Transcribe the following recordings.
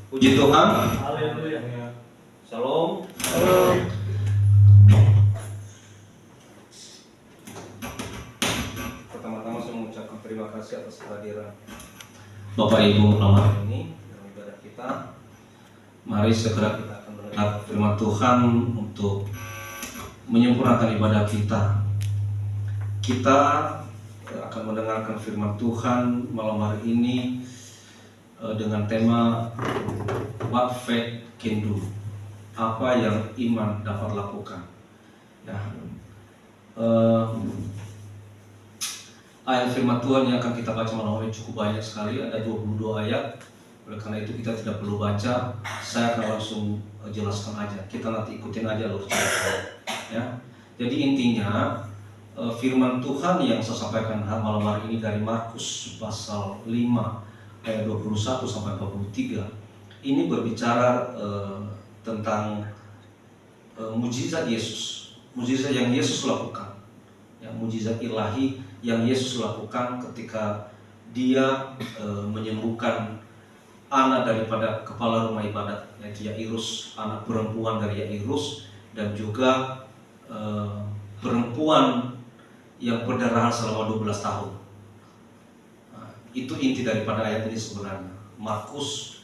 Puji Tuhan. Haleluya. Shalom. Shalom. Pertama-tama saya mengucapkan terima kasih atas kehadiran Bapak Ibu malam ini dalam ibadah kita. Mari segera kita akan mendengar firman Tuhan untuk menyempurnakan ibadah kita. Kita akan mendengarkan firman Tuhan malam hari ini dengan tema What Faith Can Do. Apa yang iman dapat lakukan. Ya. Ayat firman Tuhan yang akan kita baca malam ini cukup banyak sekali, ada 22 ayat. Oleh karena itu kita tidak perlu baca, saya akan langsung jelaskan aja. Kita nanti ikutin aja alur cerita. Ya. Jadi intinya firman Tuhan yang saya sampaikan malam hari ini dari Markus pasal 5 ayat 21 sampai 43. Ini berbicara tentang mujizat Yesus. Mujizat yang Yesus lakukan. Ya, mujizat ilahi yang Yesus lakukan ketika dia menyembuhkan anak daripada kepala rumah ibadat, yaitu Yairus, anak perempuan dari Yairus, dan juga perempuan yang perdarahan selama 12 tahun. Nah, itu inti daripada ayat ini sebenarnya. Markus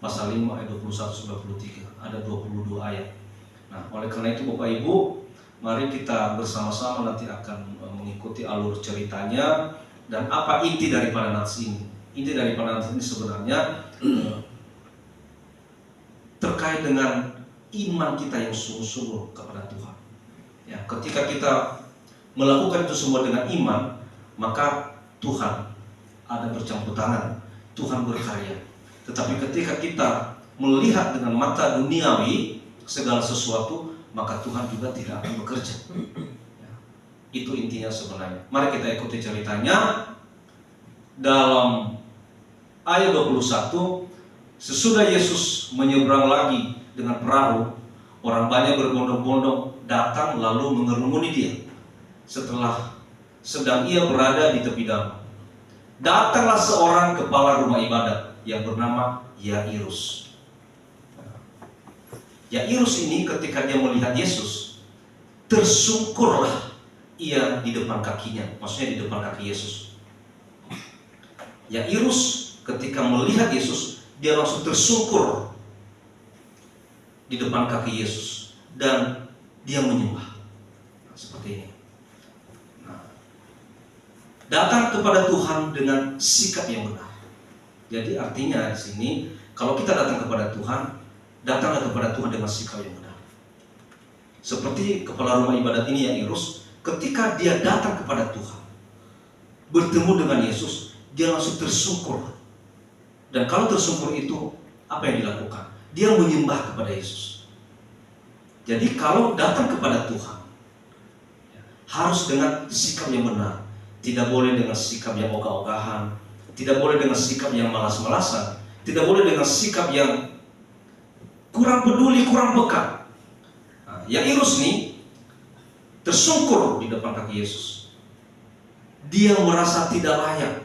pasal 5 ayat 21 sampai 23, ada 22 ayat. Nah, oleh karena itu Bapak Ibu, mari kita bersama-sama nanti akan mengikuti alur ceritanya dan apa inti daripada nats ini. Inti daripada nats ini sebenarnya terkait dengan iman kita yang sungguh-sungguh kepada Tuhan. Ya, ketika kita melakukan itu semua dengan iman, maka Tuhan ada bercampur tangan, Tuhan berkarya. Tetapi ketika kita melihat dengan mata duniawi segala sesuatu, maka Tuhan juga tidak akan bekerja. Ya, itu intinya sebenarnya. Mari kita ikuti ceritanya. Dalam ayat 21, sesudah Yesus menyeberang lagi dengan perahu, orang banyak berbondong-bondong datang lalu mengerumuni dia. Setelah sedang ia berada di tepi danau, datanglah seorang kepala rumah ibadat yang bernama Yairus. Yairus ini ketika dia melihat Yesus, tersungkurlah ia di depan kakinya, maksudnya di depan kaki Yesus. Yairus ketika melihat Yesus, dia langsung tersungkur di depan kaki Yesus dan dia menyembah. Nah, seperti ini. Datang kepada Tuhan dengan sikap yang benar. Jadi artinya di sini, kalau kita datang kepada Tuhan, datanglah kepada Tuhan dengan sikap yang benar. Seperti kepala rumah ibadat ini Yairus, ketika dia datang kepada Tuhan, bertemu dengan Yesus, dia langsung tersungkur. Dan kalau tersungkur itu, apa yang dilakukan? Dia menyembah kepada Yesus. Jadi kalau datang kepada Tuhan, harus dengan sikap yang benar. Tidak boleh dengan sikap yang ogah-ogahan, tidak boleh dengan sikap yang malas-malasan, tidak boleh dengan sikap yang kurang peduli, kurang peka. Nah, Yairus ini tersungkur di depan kaki Yesus. Dia merasa tidak layak.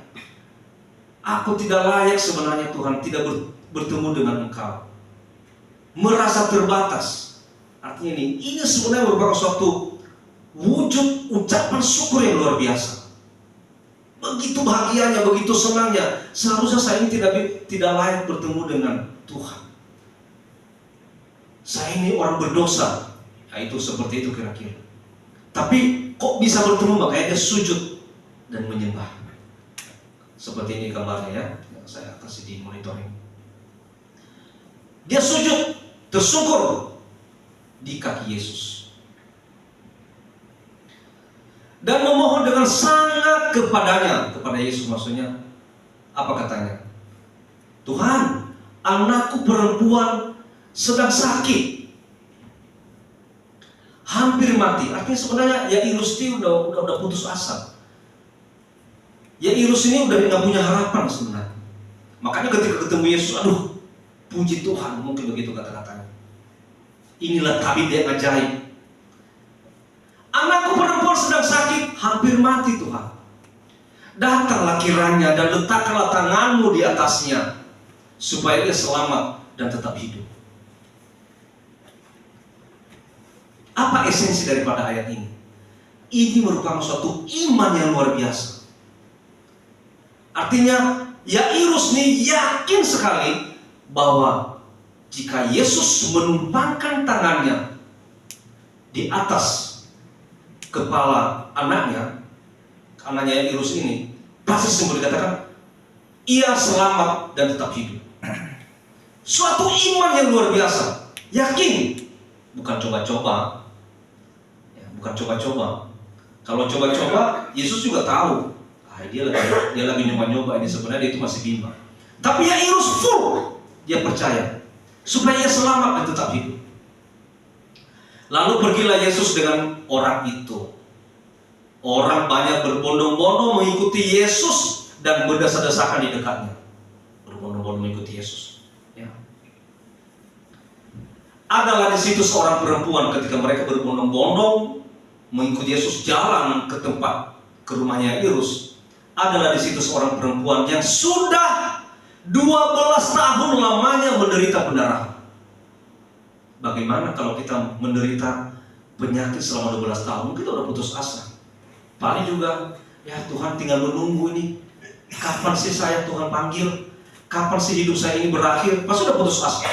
Aku tidak layak sebenarnya Tuhan, tidak bertemu dengan Engkau. Merasa terbatas. Artinya ini sebenarnya merupakan suatu wujud ucapan syukur yang luar biasa. Begitu bahagianya, begitu senangnya. Seharusnya saya ini tidak layak bertemu dengan Tuhan. Saya ini orang berdosa. Nah, itu seperti itu kira-kira. Tapi kok bisa bertemu? Makanya dia sujud dan menyembah. Seperti ini gambarnya ya. Saya kasih di monitoring. Dia sujud, tersungkur di kaki Yesus. Dan memohon dengan sangat kepadanya, kepada Yesus maksudnya. Apa katanya? Tuhan, anakku perempuan sedang sakit, hampir mati. Artinya sebenarnya Yairus ini udah putus asa. Yairus ini udah nggak punya harapan sebenarnya. Makanya ketika ketemu Yesus, aduh, puji Tuhan, mungkin begitu kata-katanya. Inilah tabib yang ajaib. Anakku perempuan sedang sakit, hampir mati Tuhan. Datanglah kiranya dan letakkanlah tanganmu di atasnya, supaya ia selamat dan tetap hidup. Apa esensi daripada ayat ini? Ini merupakan suatu iman yang luar biasa. Artinya Yairus ini yakin sekali bahwa jika Yesus menumpangkan tangannya di atas kepala anaknya Yairus ini, pasti semua dikatakan ia selamat dan tetap hidup. Suatu iman yang luar biasa, yakin, bukan coba-coba. Bukan coba-coba. Kalau coba-coba, Yesus juga tahu. Dia lagi nyoba-nyoba, ini sebenarnya dia itu masih bimbang. Tapi Yairus full, dia percaya supaya ia selamat dan tetap hidup. Lalu pergilah Yesus dengan orang itu. Orang banyak berbondong-bondong mengikuti Yesus dan berdesak-desakan di dekatnya. Berbondong-bondong mengikuti Yesus. Ya. Adalah di situ seorang perempuan ketika mereka berbondong-bondong mengikuti Yesus jalan ke rumahnya Yairus. Adalah di situ seorang perempuan yang sudah 12 tahun lamanya menderita pendarahan. Bagaimana kalau kita menderita penyakit selama 12 tahun? Kita udah putus asa. Paling juga, ya Tuhan tinggal menunggu ini. Kapan sih saya Tuhan panggil? Kapan sih hidup saya ini berakhir? Pas sudah putus asa.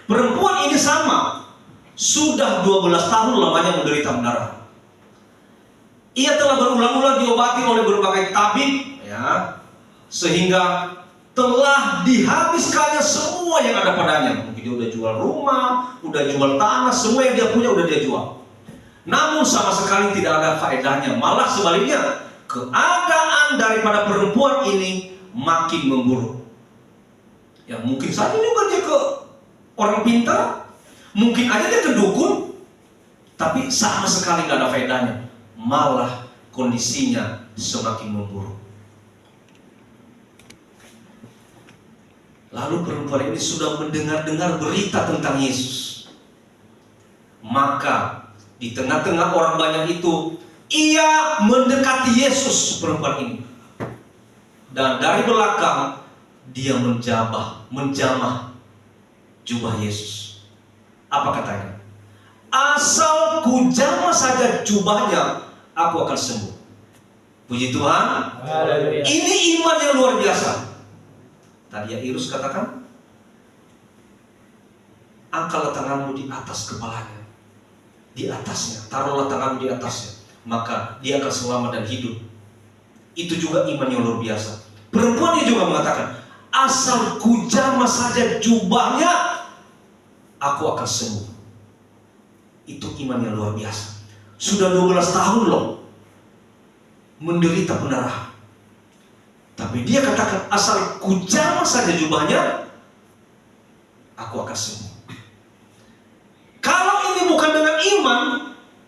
Perempuan ini sama. Sudah 12 tahun lamanya menderita pendarahan. Ia telah berulang-ulang diobati oleh berbagai tabib, ya, sehingga telah dihabiskannya semua yang ada padanya. Mungkin dia udah jual rumah, udah jual tanah, semua yang dia punya udah dia jual. Namun sama sekali tidak ada faedahnya. Malah sebaliknya, keadaan daripada perempuan ini makin memburuk. Ya mungkin saja juga dia ke orang pintar, mungkin aja dia ke dukun, tapi sama sekali tidak ada faedahnya. Malah kondisinya semakin memburuk. Lalu perempuan ini sudah mendengar-dengar berita tentang Yesus. Maka di tengah-tengah orang banyak itu, ia mendekati Yesus, perempuan ini. Dan dari belakang dia menjamah jubah Yesus. Apa katanya? Asal ku jamah saja jubahnya, aku akan sembuh. Puji Tuhan. Haleluya. Ini iman yang luar biasa. Tadi Yairus katakan, angkatlah tanganmu di atas kepalanya, di atasnya, taruhlah tanganmu di atasnya, maka dia akan selamat dan hidup. Itu juga iman yang luar biasa. Perempuan ini juga mengatakan, asal ku jamah saja jubahnya, aku akan sembuh. Itu iman yang luar biasa. Sudah 12 tahun loh menderita pendarahan. Tapi dia katakan, asal ku jamah saja jubahnya, aku akan sembuh. Kalau ini bukan dengan iman,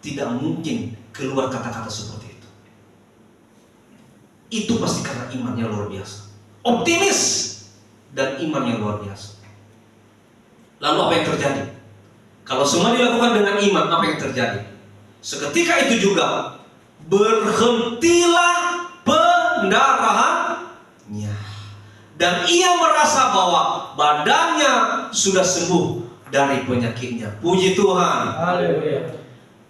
tidak mungkin keluar kata-kata seperti itu. Itu pasti karena imannya luar biasa. Optimis dan iman yang luar biasa. Lalu apa yang terjadi? Kalau semua dilakukan dengan iman, apa yang terjadi? Seketika itu juga berhentilah pendarahannya. Dan ia merasa bahwa badannya sudah sembuh dari penyakitnya. Puji Tuhan. Haleluya.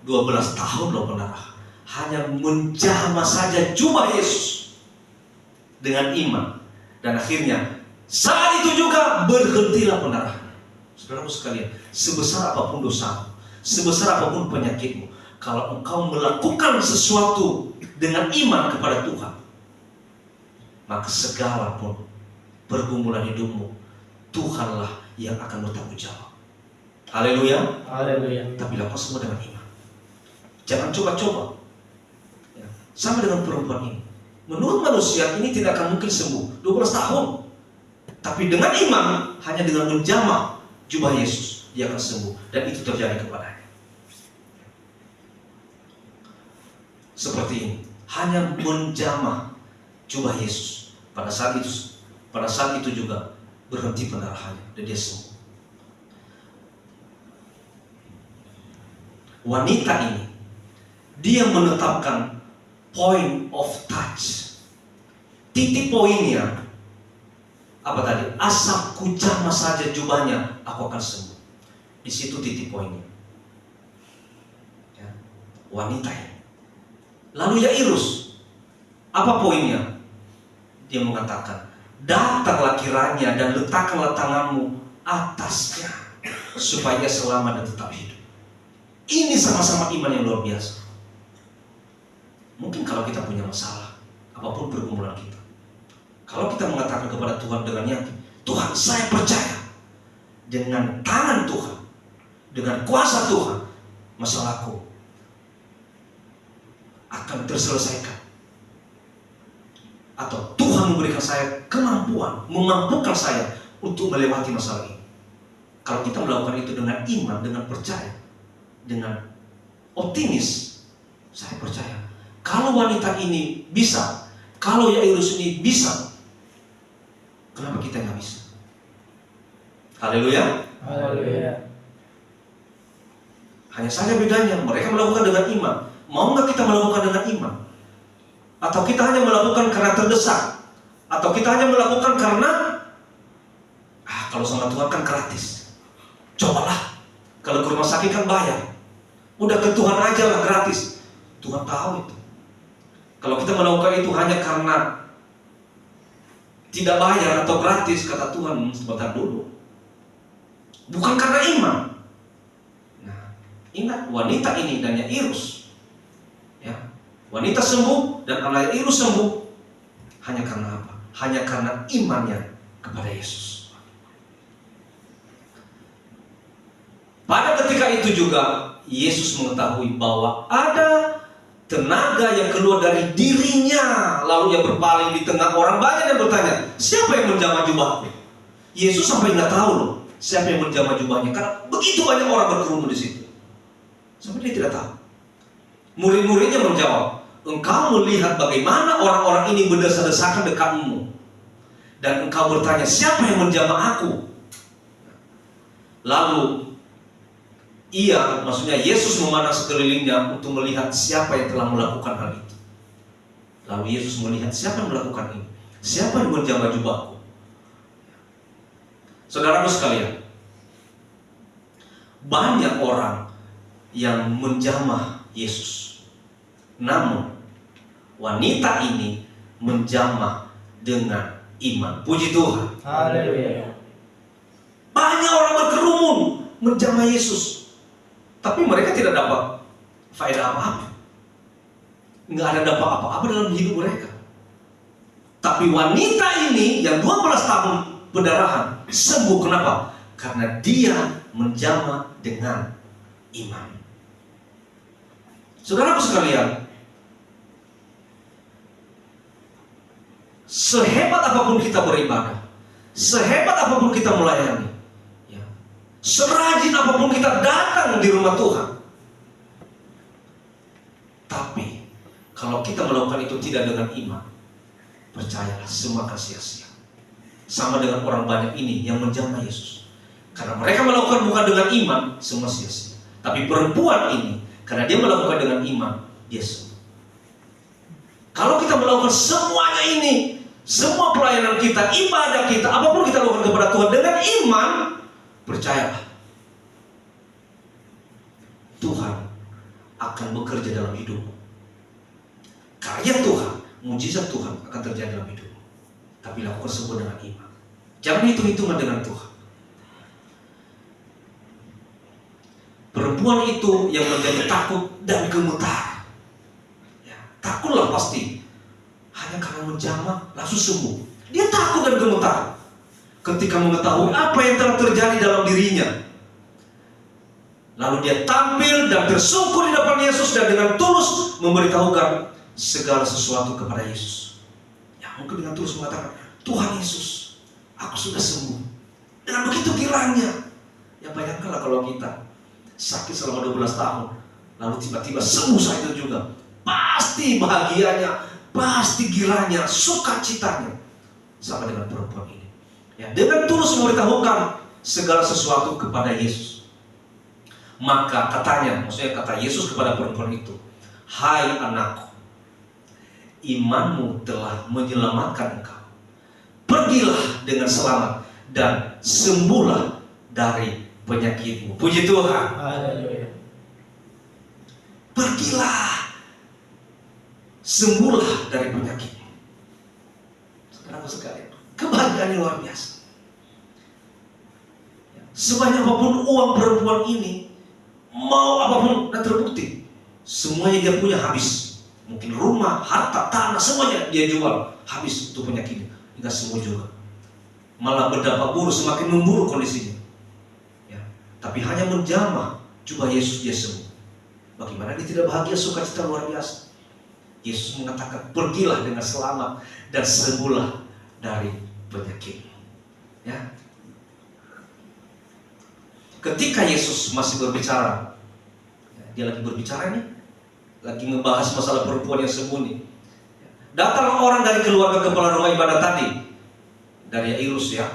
12 tahun loh pendarahan. Hanya menjamah saja jubah Yesus dengan iman. Dan akhirnya saat itu juga berhentilah pendarahan. Saudaraku sekalian, sebesar apapun dosamu, sebesar apapun penyakitmu, kalau engkau melakukan sesuatu dengan iman kepada Tuhan, maka segala pun pergumulan hidupmu, Tuhanlah yang akan bertanggung jawab. Haleluya. Haleluya. Tapi lakukan semua dengan iman. Jangan coba-coba. Ya. Sama dengan perempuan ini. Menurut manusia ini tidak akan mungkin sembuh 12 tahun. Tapi dengan iman, hanya dengan menjamah jubah Yesus, dia akan sembuh. Dan itu terjadi kepadanya. Seperti ini. Hanya menjamah jubah Yesus. Pada saat itu juga berhenti pendarahannya dan dia sembuh. Wanita ini, dia menetapkan point of touch. Titik poinnya apa tadi? Asal ku jamah saja jubahnya, aku akan sembuh. Di situ titik poinnya. Ya. Wanita ini. Lalu Yairus, apa poinnya? Dia mengatakan, datanglah kiranya dan letakkanlah tanganmu atasnya supaya ia selamat dan tetap hidup. Ini sama-sama iman yang luar biasa. Mungkin kalau kita punya masalah, apapun pergumulan kita, kalau kita mengatakan kepada Tuhan dengan yakin, Tuhan, saya percaya dengan tangan Tuhan, dengan kuasa Tuhan, masalahku akan terselesaikan. Atau Tuhan memberikan saya kemampuan, memampukan saya untuk melewati masalah ini. Kalau kita melakukan itu dengan iman, dengan percaya, dengan optimis, saya percaya kalau wanita ini bisa, kalau Yairus ini bisa, kenapa kita nggak bisa? Haleluya. Haleluya. Hanya saja bedanya, mereka melakukan dengan iman. Mau nggak kita melakukan dengan iman? Atau kita hanya melakukan karena terdesak? Atau kita hanya melakukan karena kalau sama Tuhan kan gratis. Cobalah, kalau ke rumah sakit kan bayar. Udah ke Tuhan aja lah gratis. Tuhan tahu itu. Kalau kita melakukan itu hanya karena tidak bayar atau gratis, kata Tuhan, sebentar dulu. Bukan karena iman. Nah, ingat wanita ini dan Yairus. Ya, wanita sembuh dan anak Yairus sembuh hanya karena apa? Hanya karena imannya kepada Yesus. Pada ketika itu juga Yesus mengetahui bahwa ada tenaga yang keluar dari dirinya. Lalu ia berpaling di tengah orang banyak dan bertanya, siapa yang menjamah jubahku? Yesus sampai nggak tahu loh siapa yang menjamah jubahnya, karena begitu banyak orang berkerumun di situ. Sampai dia tidak tahu. Murid-muridnya menjawab, engkau melihat bagaimana orang-orang ini berdesak-desakan dekatmu, dan engkau bertanya, siapa yang menjamah aku? Lalu maksudnya Yesus memandang sekelilingnya untuk melihat siapa yang telah melakukan hal itu. Lalu Yesus melihat siapa yang melakukan ini, siapa yang menjamah jubahku. Saudaraku sekalian, banyak orang yang menjamah Yesus, namun wanita ini menjamah dengan iman. Puji Tuhan. Haleluya. Banyak orang berkerumun menjamah Yesus, tapi mereka tidak dapat faedah apa-apa. Nggak ada dapat apa-apa dalam hidup mereka. Tapi wanita ini yang 12 tahun pendarahan sembuh. Kenapa? Karena dia menjamah dengan iman. Saudaraku sekalian, sehebat apapun kita beribadah, sehebat apapun kita melayani, serajin apapun kita datang di rumah Tuhan, tapi kalau kita melakukan itu tidak dengan iman, percayalah semua akan sia-sia. Sama dengan orang banyak ini yang menjamah Yesus, karena mereka melakukan bukan dengan iman, semua sia-sia. Tapi perempuan ini, karena dia melakukan dengan iman, dia sembuh. Kalau kita melakukan semuanya ini, semua pelayanan kita, ibadah kita, apapun kita lakukan kepada Tuhan dengan iman, percayalah, Tuhan akan bekerja dalam hidupmu. Karya Tuhan, mujizat Tuhan akan terjadi dalam hidupmu. Tapi lakukan semua dengan iman. Jangan hitung-hitungan dengan Tuhan. Perempuan itu yang menjadi takut dan gemetar. Takutlah pasti. Hanya karena menjamah langsung sembuh. Dia takut dan gemetar ketika mengetahui apa yang telah terjadi dalam dirinya. Lalu dia tampil dan tersungkur di depan Yesus dan dengan tulus memberitahukan segala sesuatu kepada Yesus. Ya, mungkin dengan tulus mengatakan, Tuhan Yesus, aku sudah sembuh. Dengan begitu girangnya. Ya bayangkanlah kalau kita sakit selama 12 tahun, lalu tiba-tiba sembuh saat itu juga. Pasti bahagianya, pasti girangnya, sukacitanya. Sama dengan perempuan ini. Ya, dengan tulus memberitahukan segala sesuatu kepada Yesus. Maka katanya, maksudnya kata Yesus kepada perempuan itu, hai anakku, imanmu telah menyelamatkan engkau. pergilah dengan selamat dan sembuhlah dari penyakitmu. Puji Tuhan. Pergilah, sembuhlah dari penyakitmu. Saudara sekalian, kebahagiaan yang luar biasa. Sebanyak apapun uang perempuan ini, mau apapun, dan terbukti semuanya dia punya habis. Mungkin rumah, harta, tanah, semuanya dia jual habis untuk penyakitnya. Tidak semua juga, malah berdampak buruk, semakin memburuk kondisinya. Ya, tapi hanya menjamah jubah Yesus dia sembuh. Bagaimana dia tidak bahagia, sukacita luar biasa. Yesus mengatakan, pergilah dengan selamat dan sembuhlah dari penyakitmu. Ya. Ketika Yesus masih berbicara, dia lagi berbicara nih, lagi ngebahas masalah perempuan yang sembuh nih. Datang orang dari keluarga kepala rumah ibadah tadi, dari Yairus ya,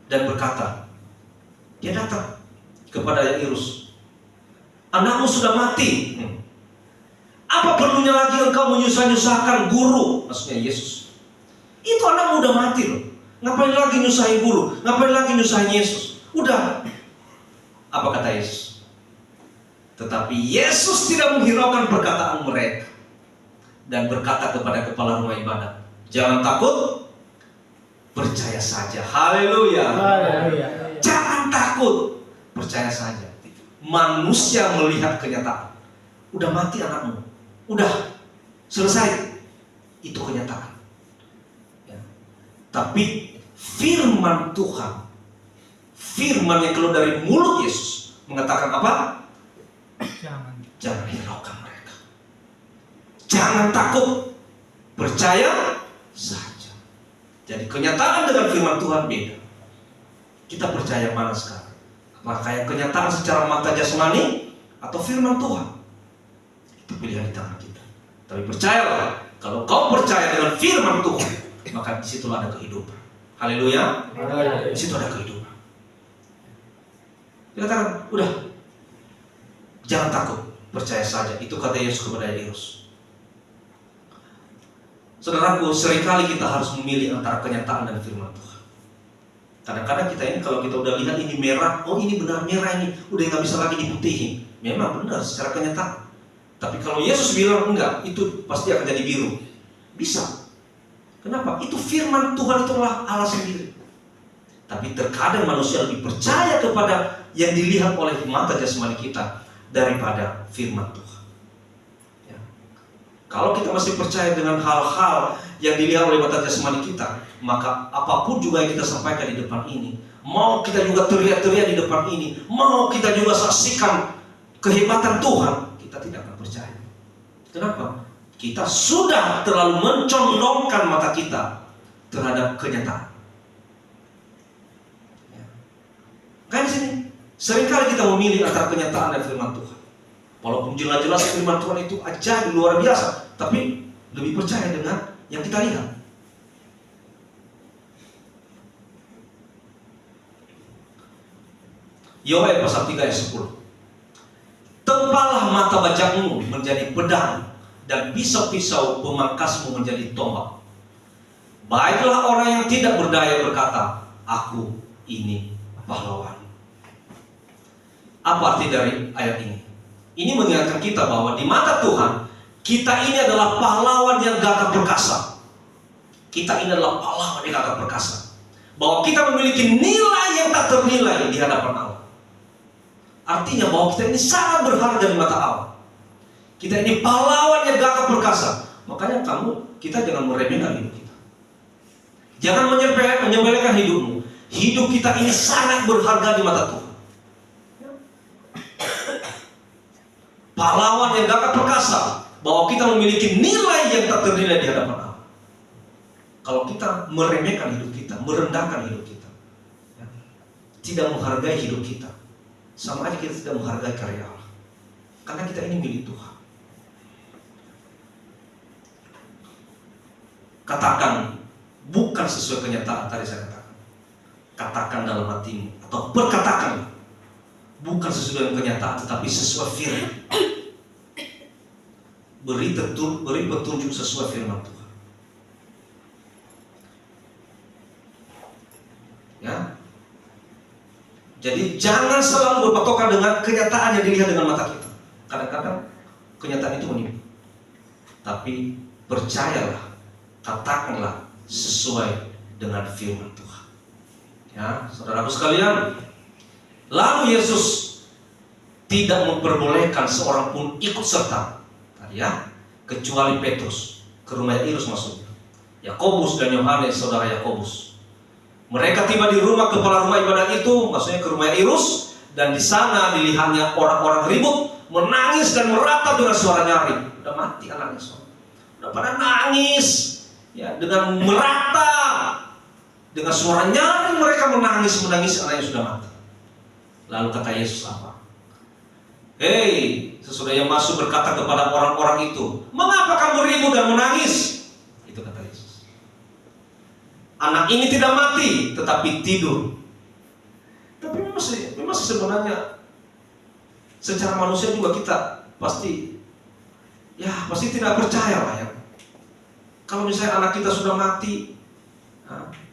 dan berkata, dia datang kepada Yairus, anakmu sudah mati. Apa perlunya lagi engkau menyusah-nyusahkan guru? Maksudnya Yesus. Itu anakmu udah mati loh. Ngapain lagi nyusahin guru? Ngapain lagi nyusahin Yesus? Udah. Apa kata Yesus? Tetapi Yesus tidak menghiraukan perkataan mereka dan berkata kepada kepala rumah ibadah, jangan takut, percaya saja. Haleluya. Jangan takut, percaya saja. Manusia melihat kenyataan. Udah mati anakmu, udah selesai. Itu kenyataan ya. Tapi firman Tuhan, firman yang keluar dari mulut Yesus mengatakan apa? Jangan hiraukan mereka. Jangan takut, percaya saja. Jadi kenyataan dengan firman Tuhan beda. Kita percaya mana sekarang? Apakah yang kenyataan secara mata jasmani atau firman Tuhan? Itu pilihan di tangan kita. Tapi percayalah, kalau kau percaya dengan firman Tuhan, maka disitulah ada kehidupan. Haleluya. Di situ ada kehidupan. Dia katakan, udah, jangan takut, percaya saja. Itu kata Yesus kepada Yairus. Saudaraku, seringkali kita harus memilih antara kenyataan dan firman Tuhan. Kadang-kadang kita ini, kalau kita udah lihat ini merah, oh ini benar merah ini, udah nggak bisa lagi diputihin. Memang benar secara kenyataan. Tapi kalau Yesus bilang enggak, itu pasti akan jadi biru. Bisa. Kenapa? Itu firman Tuhan, itulah Allah sendiri. Tapi terkadang manusia lebih percaya kepada yang dilihat oleh mata jasmani kita daripada firman Tuhan. Ya. Kalau kita masih percaya dengan hal-hal yang dilihat oleh mata jasmani kita, maka apapun juga yang kita sampaikan di depan ini, mau kita juga teriak-teriak di depan ini, mau kita juga saksikan kehebatan Tuhan, kita tidak akan percaya. Kenapa? Kita sudah terlalu mencondongkan mata kita terhadap kenyataan. Ya. Kan di sini seringkali kita memilih antara kenyataan dan firman Tuhan. Walaupun jelas-jelas firman Tuhan itu ajaib luar biasa, tapi lebih percaya dengan yang kita lihat. Yoel pasal 3 ayat 10. Tempalah mata bajakmu menjadi pedang dan pisau-pisau pemangkasmu menjadi tombak. Baiklah orang yang tidak berdaya berkata, aku ini pahlawan. Apa arti dari ayat ini? Ini mengingatkan kita bahwa di mata Tuhan, kita ini adalah pahlawan yang gagah perkasa. Kita ini adalah pahlawan yang gagah perkasa. Bahwa kita memiliki nilai yang tak ternilai di hadapan Allah. Artinya bahwa kita ini sangat berharga di mata Allah. Kita ini pahlawan yang gagah perkasa. Makanya kita jangan meremehkan hidup kita. Jangan menyepelekan hidupmu. Hidup kita ini sangat berharga di mata Tuhan. Pahlawan yang gagah perkasa, bahwa kita memiliki nilai yang tak ternilai di hadapan Allah. Kalau kita meremehkan hidup kita, merendahkan hidup kita, tidak menghargai hidup kita, sama aja kita tidak menghargai karya Allah. Karena kita ini milik Tuhan. Katakan bukan sesuai kenyataan tadi saya katakan. Katakan dalam hatimu, atau berkatakan bukan sesuai dengan kenyataan, tetapi sesuai firman. Beri petunjuk sesuai firman Tuhan. Jadi jangan selalu berpatokan dengan kenyataan yang dilihat dengan mata kita. Kadang-kadang kenyataan itu menipu. Tapi percayalah, katakanlah sesuai dengan firman Tuhan. Ya, saudaraku sekalian, lalu Yesus tidak memperbolehkan seorang pun ikut serta, ya, kecuali Petrus. Ke rumah Yairus maksudnya. Yakobus dan Yohanes, saudara Yakobus. Mereka tiba di rumah kepala rumah ibadah itu, maksudnya ke rumah Yairus, dan di sana dilihatnya orang-orang ribut, menangis dan meratap dengan suara nyaring. Udah mati anaknya, saudara. Udah pada nangis, ya, dengan meratap, dengan suara nyaring mereka menangis anaknya sudah mati. Lalu kata Yesus apa? Hei, sesudah yang masuk berkata kepada orang-orang itu, mengapa kamu ribut dan menangis? Itu kata Yesus. Anak ini tidak mati, tetapi tidur. Tapi memang sebenarnya secara manusia juga kita pasti tidak percaya lah ya. Kalau misalnya anak kita sudah mati,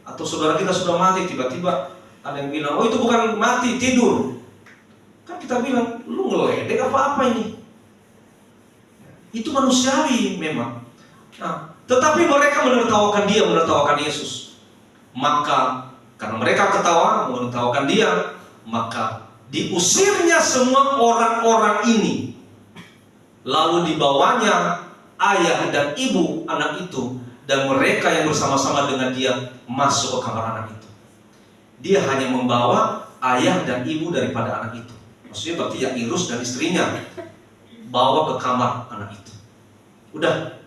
atau saudara kita sudah mati, tiba-tiba ada yang bilang, oh itu bukan mati, tidur. Kan kita bilang, lu ngeledek apa ini? Itu manusiawi memang. Nah, tetapi mereka menertawakan Yesus. Maka karena mereka ketawa, menertawakan dia, maka diusirnya semua orang-orang ini. Lalu dibawanya ayah dan ibu anak itu, dan mereka yang bersama-sama dengan dia masuk ke kamar anak itu. Dia hanya membawa ayah dan ibu daripada anak itu. Maksudnya berarti Yairus dan istrinya bawa ke kamar anak itu. Udah,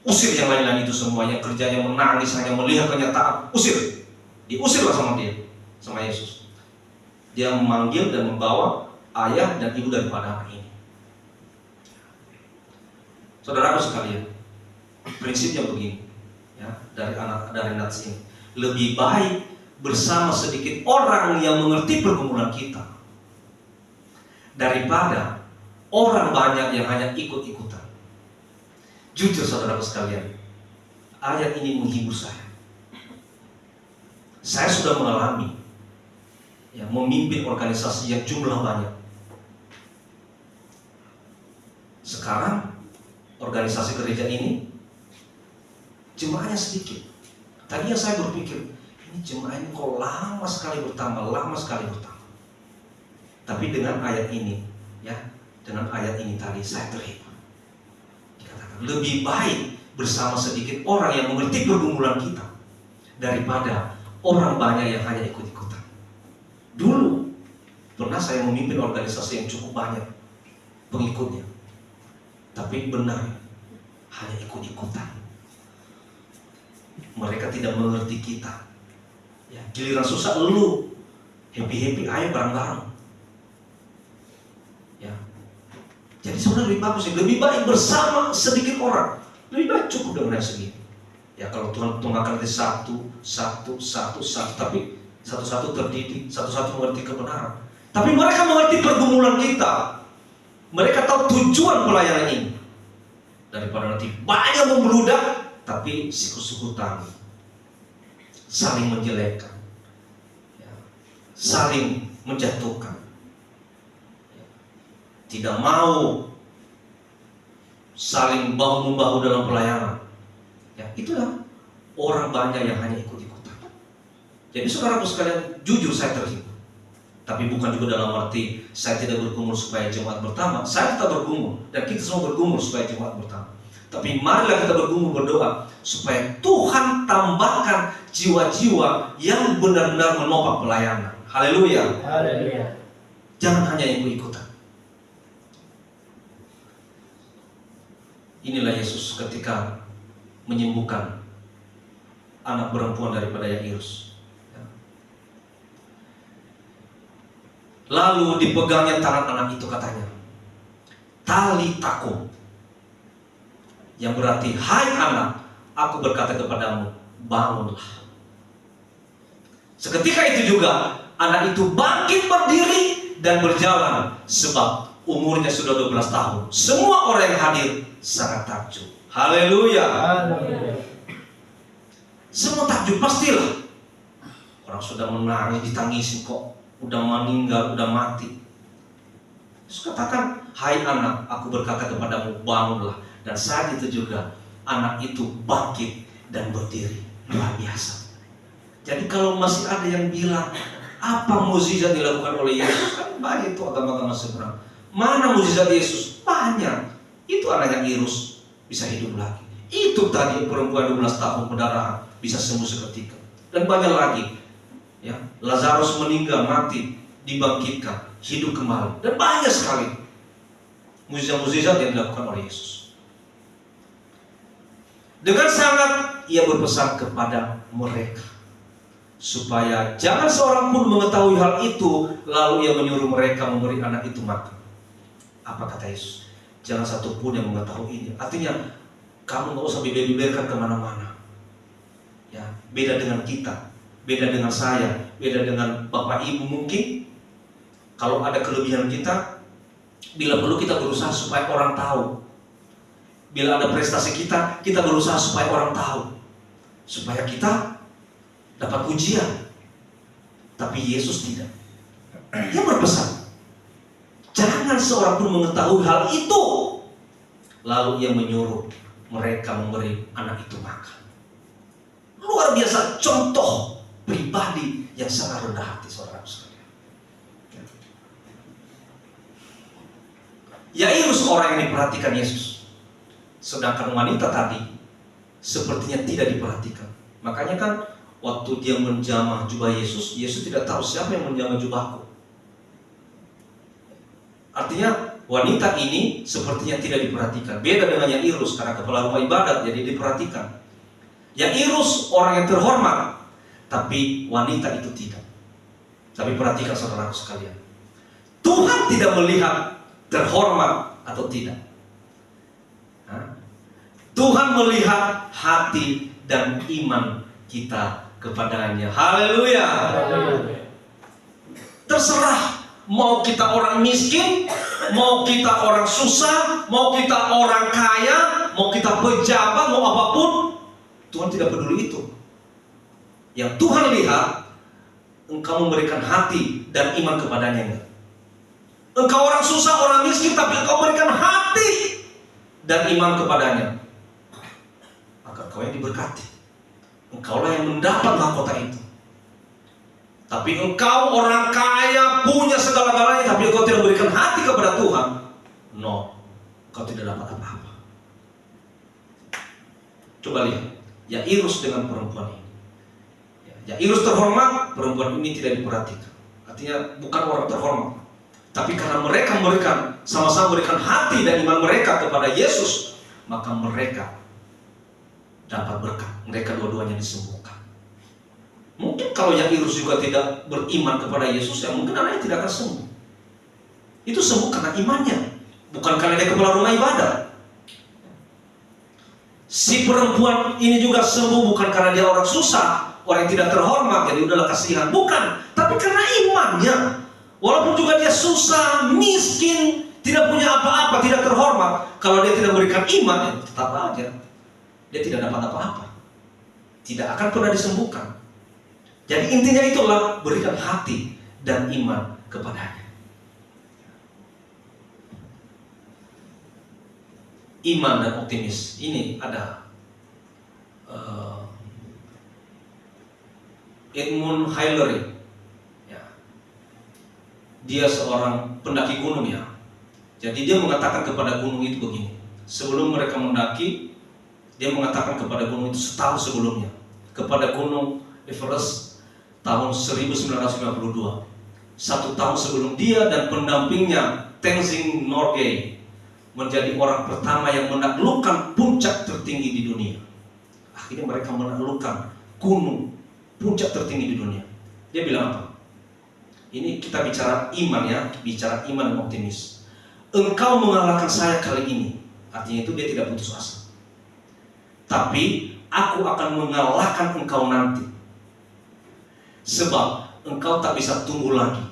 usir yang lain-lain itu semuanya, kerjanya menangis, hanya melihat kenyataan, usir. Diusirlah sama dia, sama Yesus. Dia memanggil dan membawa ayah dan ibu daripada anak ini. Saudaraku sekalian, prinsipnya begini, ya, dari nats ini. Lebih baik bersama sedikit orang yang mengerti pergumulan kita daripada orang banyak yang hanya ikut-ikutan. Jujur saudaraku sekalian, ayat ini menghibur saya. Saya sudah mengalami, ya, memimpin organisasi yang jumlah banyak. Sekarang organisasi gereja ini jemaahnya sedikit. Tadinya saya berpikir, ini jemaah ini kok lama sekali bertambah. Tapi dengan ayat ini, ya, dengan ayat ini tadi saya terhibur. Lebih baik bersama sedikit orang yang mengerti pergumulan kita daripada orang banyak yang hanya ikut-ikutan. Dulu pernah saya memimpin organisasi yang cukup banyak pengikutnya, tapi benar hanya ikut-ikutan. Mereka tidak mengerti kita. Ya, giliran susah lu happy, ayo bareng-bareng. Ya. Jadi sebenarnya lebih bagus, lebih baik bersama sedikit orang. Lebih baik cukup dengan yang segini. Ya, kalau Tuhan akan nanti satu, tapi satu-satu terdidik, satu-satu mengerti kebenaran. Tapi mereka mengerti pergumulan kita. Mereka tahu tujuan pelayanan ini. Daripada nanti banyak membludak, tapi sikut-sikutan, saling menjelekkan, ya, saling menjatuhkan, ya, tidak mau saling bahu-membahu dalam pelayanan. Ya, itulah orang banyak yang hanya ikut-ikutan. Jadi saudaraku sekalian, jujur saya terhibur. Tapi bukan juga dalam arti saya tidak bergumul supaya jemaat bertambah. Saya tetap bergumul dan kita semua bergumul supaya jemaat bertambah. Tapi marilah kita bergumul berdoa supaya Tuhan tambahkan jiwa-jiwa yang benar-benar menopang pelayanan. Haleluya. Haleluya. Jangan hanya ikut-ikutan. Inilah Yesus ketika menyembuhkan anak perempuan daripada Yairus. Lalu dipegangnya tangan anak itu, katanya, Talitakum, yang berarti, hai anak, aku berkata kepadamu, bangunlah. Seketika itu juga anak itu bangkit berdiri dan berjalan, sebab umurnya sudah 12 tahun. Semua orang yang hadir sangat takjub. Haleluya. Semua takjub, pastilah. Orang sudah menangis, ditangisin kok udah meninggal, udah mati. Yesus katakan, hai anak, aku berkata kepadamu, bangunlah. Dan saat itu juga anak itu bangkit dan berdiri. Luar biasa. Jadi kalau masih ada yang bilang, apa mukjizat dilakukan oleh Yesus? Kan banyak itu agama-agama seberang. Mana mukjizat Yesus? Banyak. Itu anaknya Yairus bisa hidup lagi. Itu tadi perempuan 12 tahun pendarahan bisa sembuh seketika. Dan banyak lagi. Ya, Lazarus meninggal, mati, dibangkitkan, hidup kembali. Dan banyak sekali mukjizat-mukjizat yang dilakukan oleh Yesus. Dengan sangat ia berpesan kepada mereka supaya jangan seorang pun mengetahui hal itu, lalu ia menyuruh mereka memberi anak itu makan. Apa kata Yesus? Jangan satu pun yang mengetahui ini. Artinya kamu nggak usah beber-beberkan kemana-mana. Ya, beda dengan kita, beda dengan saya, beda dengan bapak ibu mungkin. Kalau ada kelebihan kita, bila perlu kita berusaha supaya orang tahu. Bila ada prestasi kita, kita berusaha supaya orang tahu, supaya kita dapat pujian. Tapi Yesus tidak. Dia berpesan, jangan seorang pun mengetahui hal itu. Lalu ia menyuruh mereka memberi anak itu makan. Luar biasa, contoh pribadi yang sangat rendah hati, saudara sekalian. Yairus orang yang diperhatikan Yesus. Sedangkan wanita tadi sepertinya tidak diperhatikan. Makanya kan waktu dia menjamah jubah Yesus, Yesus tidak tahu siapa yang menjamah jubahku. Artinya wanita ini sepertinya tidak diperhatikan. Beda dengan Yairus, karena kepala rumah ibadat jadi diperhatikan. Yairus orang yang terhormat, tapi wanita itu tidak. Tapi perhatikan saudaraku sekalian, Tuhan tidak melihat terhormat atau tidak. Tuhan melihat hati dan iman kita kepadanya. Haleluya. Terserah mau kita orang miskin, mau kita orang susah, mau kita orang kaya, mau kita pejabat, mau apapun, Tuhan tidak peduli itu. Yang Tuhan lihat, engkau memberikan hati dan iman kepadanya. Engkau orang susah, orang miskin, tapi engkau memberikan hati dan iman kepadanya, maka engkau yang diberkati. Engkaulah yang mendapat mahkota itu. Tapi engkau orang kaya, punya segala-galanya, tapi engkau tidak memberikan hati kepada Tuhan, no, engkau tidak dapat apa-apa. Coba lihat Yairus dengan perempuan ini. Yairus terhormat, perempuan ini tidak diperhatikan. Artinya bukan orang terhormat, tapi karena mereka memberikan, sama-sama memberikan hati dan iman mereka kepada Yesus, maka mereka dapat berkat. Mereka dua-duanya disembuhkan. Mungkin kalau Yairus juga tidak beriman kepada Yesus, ya mungkin anaknya tidak akan sembuh. Itu sembuh karena imannya, bukan karena dia kepala rumah ibadat. Si perempuan ini juga sembuh bukan karena dia orang susah, orang yang tidak terhormat, jadi udahlah kasihan. Bukan, tapi karena imannya. Walaupun juga dia susah, miskin, tidak punya apa-apa, tidak terhormat, kalau dia tidak berikan iman, ya tetap aja dia tidak dapat apa-apa, tidak akan pernah disembuhkan. Jadi intinya itulah, berikan hati dan iman kepadanya. Iman dan optimis ini ada Edmund Hillary, ya. Dia seorang pendaki gunung, ya. Jadi dia mengatakan kepada gunung itu begini. Sebelum mereka mendaki, dia mengatakan kepada gunung itu setahun sebelumnya, kepada gunung Everest tahun 1952. 1 tahun sebelum dia dan pendampingnya Tenzing Norgay menjadi orang pertama yang menaklukkan puncak tertinggi di dunia. Akhirnya mereka menaklukkan gunung puncak tertinggi di dunia. Dia bilang apa? Ini kita bicara iman, ya, bicara iman dan optimis. Engkau mengalahkan saya kali ini, artinya itu dia tidak putus asa. Tapi aku akan mengalahkan engkau nanti, sebab engkau tak bisa tumbuh lagi,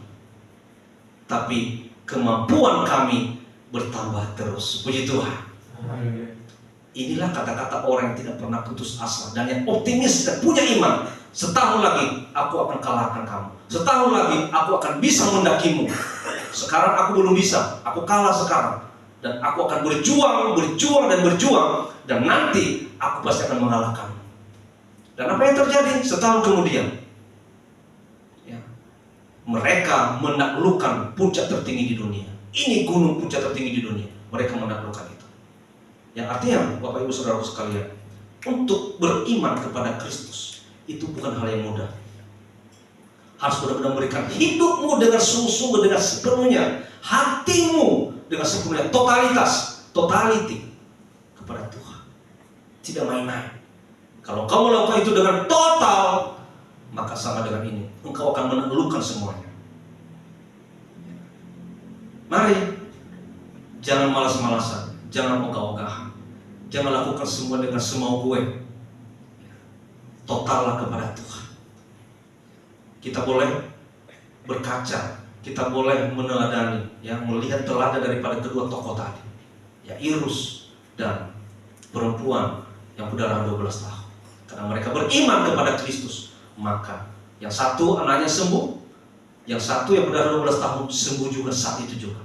tapi kemampuan kami bertambah terus. Puji Tuhan. Inilah kata-kata orang yang tidak pernah putus asa dan yang optimis dan punya iman. Setahun lagi aku akan kalahkan kamu. Setahun lagi aku akan bisa mendakimu. Sekarang aku belum bisa, aku kalah sekarang. Dan aku akan berjuang dan nanti aku pasti akan mengalahkanmu. Dan apa yang terjadi setahun kemudian? Ya, mereka menaklukkan puncak tertinggi di dunia. Ini gunung puncak tertinggi di dunia. Mereka menaklukkan itu. Yang artinya, Bapak Ibu Saudara sekalian, untuk beriman kepada Kristus itu bukan hal yang mudah. Harus benar-benar memberikan hidupmu dengan sungguh-sungguh, dengan sepenuhnya, hatimu dengan sepenuhnya, totality kepada Tuhan. Tidak main-main. Kalau kamu lakukan itu dengan total, maka sama dengan ini, engkau akan menaklukkan semuanya. Mari, jangan malas-malasan, jangan ogah-ogahan, jangan lakukan semua dengan semau gue. Totallah kepada Tuhan. Kita boleh berkaca, kita boleh meneladani, ya, melihat teladan daripada kedua tokoh tadi, ya, Irus dan perempuan yang berdarah 12 tahun. Karena mereka beriman kepada Kristus, maka yang satu anaknya sembuh, yang satu yang berdarah 12 tahun sembuh juga saat itu juga.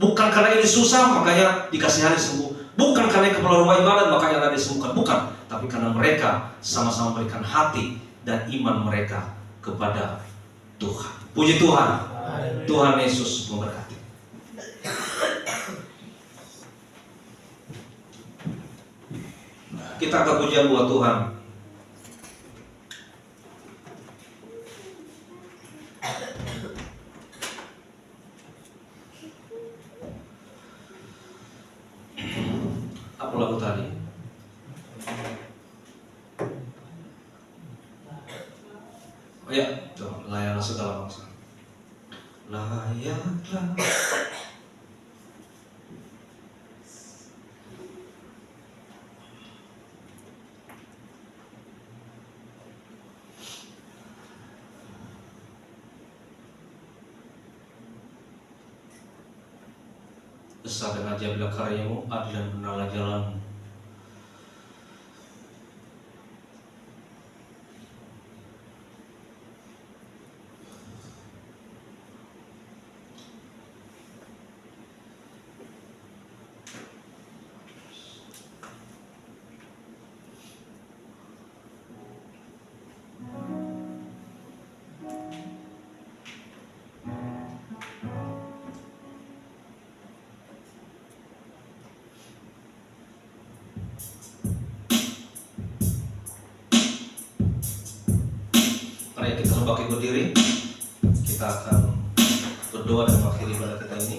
Bukan karena ini susah makanya dikasih hari sembuh, bukan karena kepala rumah ibadat makanya ada disembuhkan, bukan, tapi karena mereka sama-sama memberikan hati dan iman mereka kepada Tuhan. Puji Tuhan. Tuhan Yesus memberkati. Kita angkat pujian buat Tuhan. Apa lagu tadi? Oh ya, layaklah segala bangsa. Layaklah besar dan ajaiblah karyamu, adil dan benarlah jalanmu. Mari kita bangkit berdiri. Kita akan berdoa dan mengakhiri ibadah kita ini.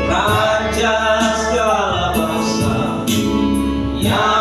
Raja segala bangsa yang